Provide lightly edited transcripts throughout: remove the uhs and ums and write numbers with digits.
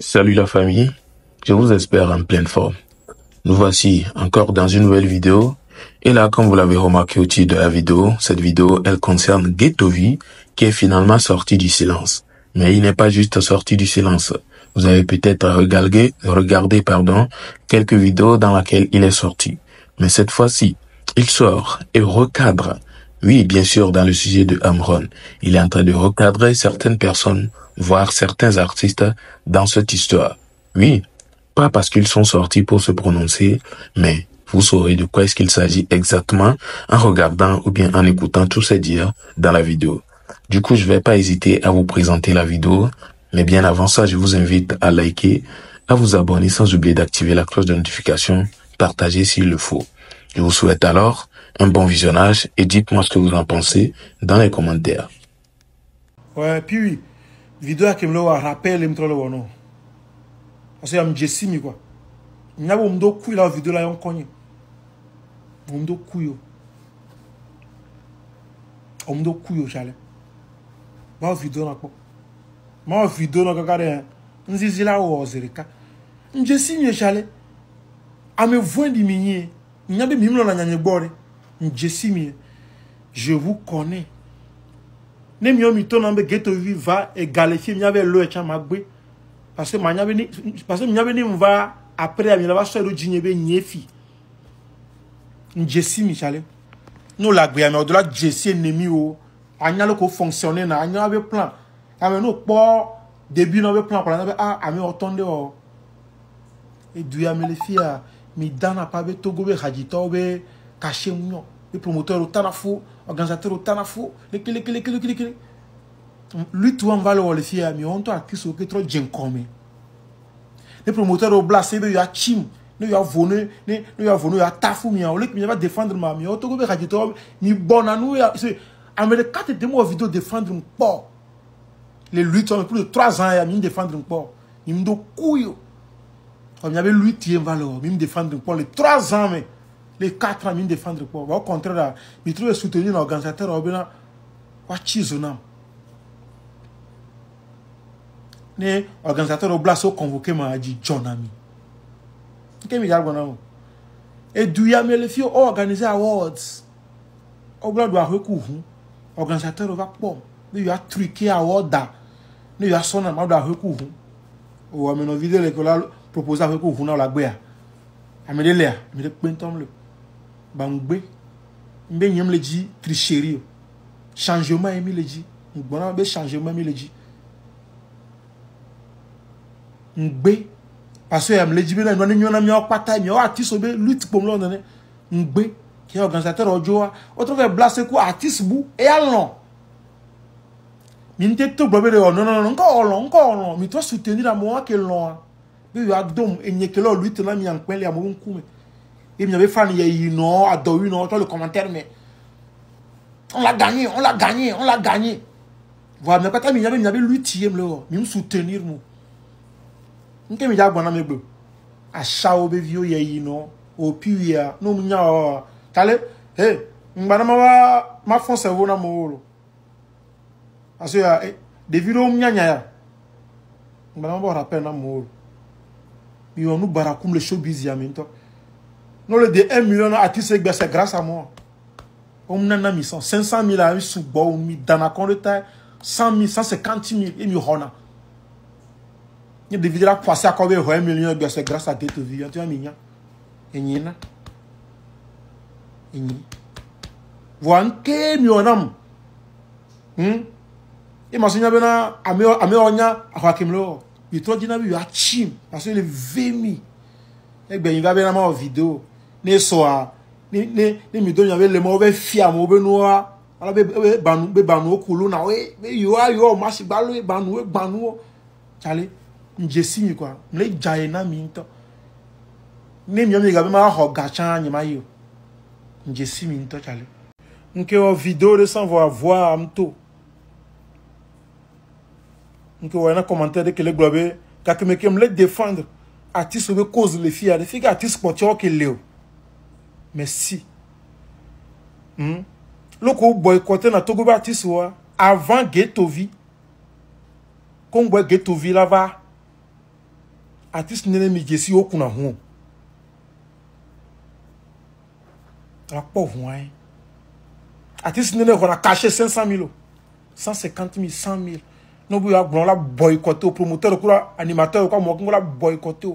Salut la famille, je vous espère en pleine forme. Nous voici encore dans une nouvelle vidéo. Et là, comme vous l'avez remarqué au titre de la vidéo, cette vidéo, elle concerne Ghettovie, qui est finalement sorti du silence. Mais il n'est pas juste sorti du silence. Vous avez peut-être regardé, quelques vidéos dans lesquelles il est sorti. Mais cette fois-ci, il sort et recadre. Oui, bien sûr, dans le sujet de Amron. Il est en train de recadrer certaines personnes, voire certains artistes dans cette histoire. Oui, pas parce qu'ils sont sortis pour se prononcer, mais vous saurez de quoi est-ce qu'il s'agit exactement en regardant ou bien en écoutant tous ces dires dans la vidéo. Du coup, je vais pas hésiter à vous présenter la vidéo, mais bien avant ça, je vous invite à liker, à vous abonner sans oublier d'activer la cloche de notification, partager s'il le faut. Je vous souhaite alors un bon visionnage et dites-moi ce que vous en pensez dans les commentaires. Ouais, puis vidéo qui me le rappelle me trop le wono. Parce que am jesimi quoi. Nya bo mdo ku la vidéo la yon konye. Mdo ku yo. Mdo ku yo chale. Ma vidéo na ko. Ma vidéo na kakare nzizi la wo zereka. Njesimi chale. Ame voindi minye. Nya be mimlo na nyanye bore. Njesimi. Je vous connais. Ne mi omi to nambe Ghettovie va égalifier mi avec le chama gbe parce que mi avait ni va après mi la va so jinye be nyefi njesi mi chale no la gbe mi au-delà jesi ennemi o anya lo ko fonctionner na anya be plan ame no po début no be plan pour na be ami otonde o e du ya me le fia mi dana pa be togo be hajito be caché mignon. Le promoteur au Tanafo, organisateur au Tanafo, les lui tout en valeur le fier mais on doit acquis au que trop bien comme les promoteurs au blasé il y a chim il y a voné il y a tafu mais on le va défendre ma mais on to go be radito ni bon à nous c'est avec 4 démos vidéo défendre un port les lutteurs plus de 3 ans il y a défendre un port il me do couille on y avait lui qui en valeur il me défendre un port les 3 ans mais les 4 ans, ils défendent quoi. Au contraire, ils trouvent soutenir l'organisateur au Bénin. Les organisateurs au Blas ont convoqué m'a dit John Ami. Qu'est-ce que vous et du ya me le fio organiser awards. Au Blas doit recourir. Organisateur va pas. Il y a truqué award da. Il y a son nom doit recourir. Ou à mon vidéo l'école propose à recourir dans la guerre. Amène l'air, mais le pintom le. Bangbe mbe nyem le dit tricherie changement emi le dit ngona be changement emi le dit ngbe parce que am le dit be na no nyona mi opata mi o artiste be lutte pour me donner ngbe qui est organisateur audio autre que blaser ko artiste bu et allons mi nte to gbe de non encore mi to soutenir à moi que long be yo adom enyekelo lutte na mi anpele amoru nkume. Et il avait fait le commentaire, mais on l'a gagné. Voilà, mais quand il y avait lui qui me soutenir. Je me disais, à Chao Bevio, il y a non, au puis, non, il y a, hé, ma fonce cerveau na moro. Parce que, des vidéos, il y a, je rappelle na moro. Mais on nous barakoum le showbiz, maintenant. Non, le de 1 million artistes, c'est grâce à moi. On a mis 500 000 à sous bon, dans la compte de taille, 100 000, 150 000, et nous on a. Il y a des vidéos qui passent à combien 1 million, c'est grâce à Ghettovie. Tu vois, mignon. Et n'y en a. Voilà, que million. Et ma soeur, à me onya, à quoi qu'il me l'a. Il trouve qu'il y a un chim, parce que le VMI. Eh bien, il va bien avoir une vidéo. Ne soit ni mi donne avec les mauvais fiam au benoît ala be banu okulu na we yo machi balu banu chale njesi quoi le jaye na mi nto ne mi ga be ma ho gacha nyama yo njesi mi nto chale nke o vidéo de sans voir amto nke o na commentaire de que le globe ka que me kem le défendre artiste be cause les filles des filles artiste pour tu que léo. Merci. Loko boycotté na Togo artiste avant Ghettovie. Comme Ghettovie là va artiste nene mi jesi okuna hu. La pauvre hein. Artiste nene on a caché 500 000, 150 000, 100 000. Nous avons la boycotté au promoteur, animateur, on la boycotté.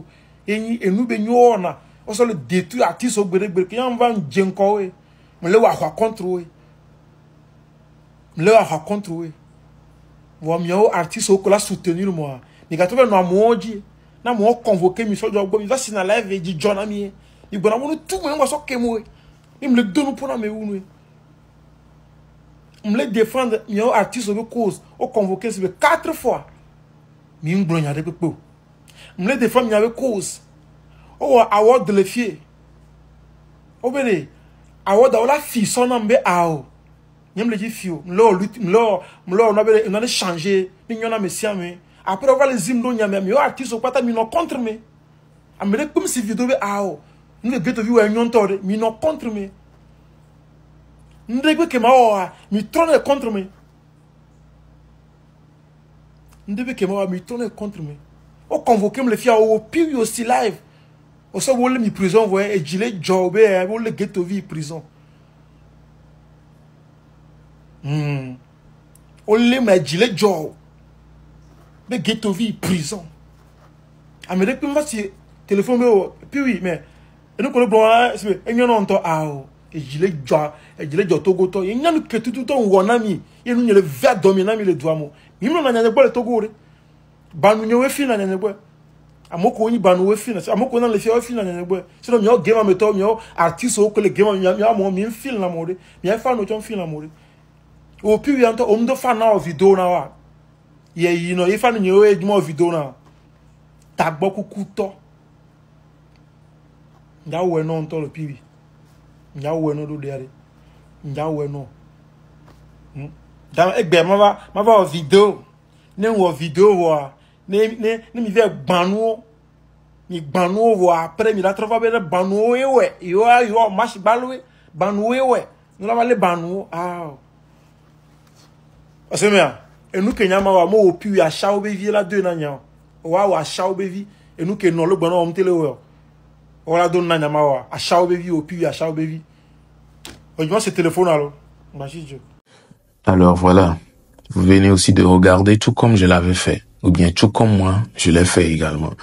Et nous on se le détruit artiste au bérébré qui en va djenko. Mais le wa contre. Le wa contre. Wa miao artiste au la soutenir moi. Ni gatove no amoji. Na mo convoquer mi so job, mi va si na live e di John ami. Ni bona mo tout mo so kemo. Il me le donne pour na me unu. Me le défendre mi artiste au cause au convoquer sur 4 fois. Mi nglonya de pepo. Me le défendre mi avec cause. O award de le fier. O bele award da la fi son nambe ao. Nyem le di fio. Mlo na bele na changer. Ni nyona me siame. Après on va les hymnes nyame mi artiste au pata mi no contre me. Amere comme si vidéo be ao. Nous le ghetto view nyon tore mi no contre me. Ndegbe ke ma o mi trône contre me. Ndegbe ke ma mi trône contre me. O convoquer me le fia o puis aussi live. O so wole mi prison voye e jile job e wole ghetto vie prison. Ole ma jile job. Be ghetto vie prison. Amérique me va si téléphone puis oui mais et nous connaissons bien c'est et nous on entend et jile job Togo to et nous que tout on wonami et nous le ver dominant mi le doigt mo. Ni nous na nyane bo le Togo re. Banu nyewe fi na nyane bo. Amoko ni banu we fi na amoko na le fi o fi na nyane bo. Sinon mi o game me to mi o artiste o ko le game mi mo mi film na mo re. Mi fa no chon film na mo re. O puis yanto o mdo fa na o video na wa. Ye you know if I knew it more video na tagboku kuto nga we no nto lo pibi nga we no do dere nga we no da egbe ma va video ne wo video wa ne mi ve gbanu mi gbanu wo après mi la trova be banu ewe yo mash balwe banu ewe no la vale banu asemia et nous Kenya ma wa mo opi a sha obevi la de na nya wa sha obevi et nous ke no lo gbona o mtele wo o la do na nya ma wa a sha obevi opi a sha obevi o jwa ce téléphone alors machijo. Alors voilà, vous venez aussi de regarder tout comme je l'avais fait, ou bien tout comme moi, je l'ai fait également.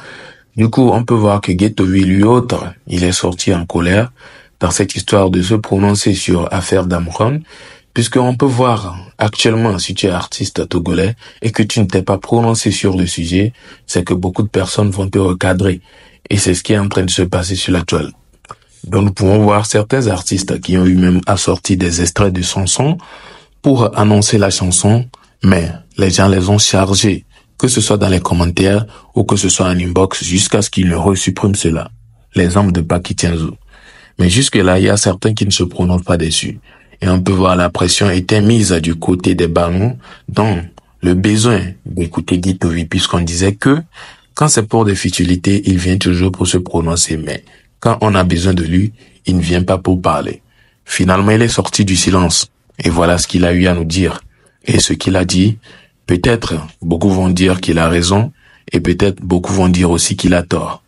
Du coup, on peut voir que Ghettovi, lui autre, il est sorti en colère dans cette histoire de se prononcer sur affaire d'Amron, puisqu'on peut voir actuellement, si tu es artiste togolais et que tu ne t'es pas prononcé sur le sujet, c'est que beaucoup de personnes vont te recadrer. Et c'est ce qui est en train de se passer sur la toile. Donc nous pouvons voir certains artistes qui ont eu même assorti des extraits de chansons pour annoncer la chanson, mais les gens les ont chargés, que ce soit dans les commentaires ou que ce soit en inbox, jusqu'à ce qu'ils ne resuppriment cela. L'exemple de Pakitianzo. Mais jusque-là, il y a certains qui ne se prononcent pas dessus. Et on peut voir la pression était mise du côté des Banous dans le besoin d'écouter Ghettovi, puisqu'on disait que quand c'est pour des futilités, il vient toujours pour se prononcer, mais quand on a besoin de lui, il ne vient pas pour parler. Finalement, il est sorti du silence. Et voilà ce qu'il a eu à nous dire. Et ce qu'il a dit, peut-être beaucoup vont dire qu'il a raison, et peut-être beaucoup vont dire aussi qu'il a tort.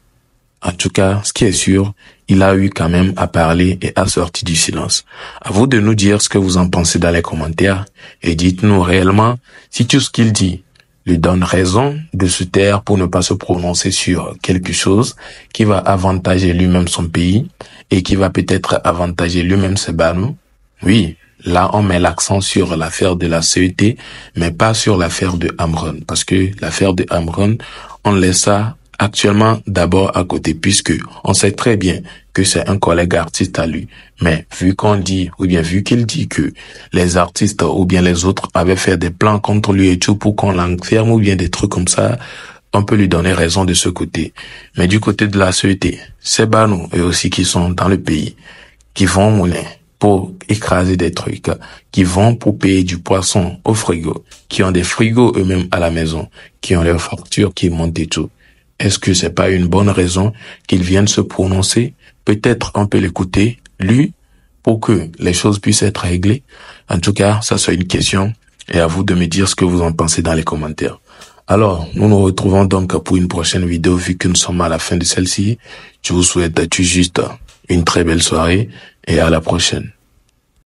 En tout cas, ce qui est sûr, il a eu quand même à parler et à sortir du silence. À vous de nous dire ce que vous en pensez dans les commentaires et dites-nous réellement si tout ce qu'il dit lui donne raison de se taire pour ne pas se prononcer sur quelque chose qui va avantager lui-même son pays et qui va peut-être avantager lui-même ses Banous. Oui, là on met l'accent sur l'affaire de la CET, mais pas sur l'affaire de Amron, parce que l'affaire de Amron, on laisse ça actuellement d'abord à côté, puisque on sait très bien que c'est un collègue artiste à lui. Mais vu qu'on dit, ou bien vu qu'il dit que les artistes ou bien les autres avaient fait des plans contre lui et tout pour qu'on l'enferme ou bien des trucs comme ça, on peut lui donner raison de ce côté. Mais du côté de la CET, c'est Banous eux aussi qui sont dans le pays, qui vont moulin pour écraser des trucs, qui vont pour payer du poisson au frigo, qui ont des frigos eux-mêmes à la maison, qui ont leurs factures qui montent et tout. Est-ce que c'est pas une bonne raison qu'il vienne se prononcer? Peut-être on peut l'écouter, lui, pour que les choses puissent être réglées. En tout cas, ça c'est une question et à vous de me dire ce que vous en pensez dans les commentaires. Alors, nous nous retrouvons donc pour une prochaine vidéo vu que nous sommes à la fin de celle-ci. Je vous souhaite tout juste une très belle soirée et à la prochaine.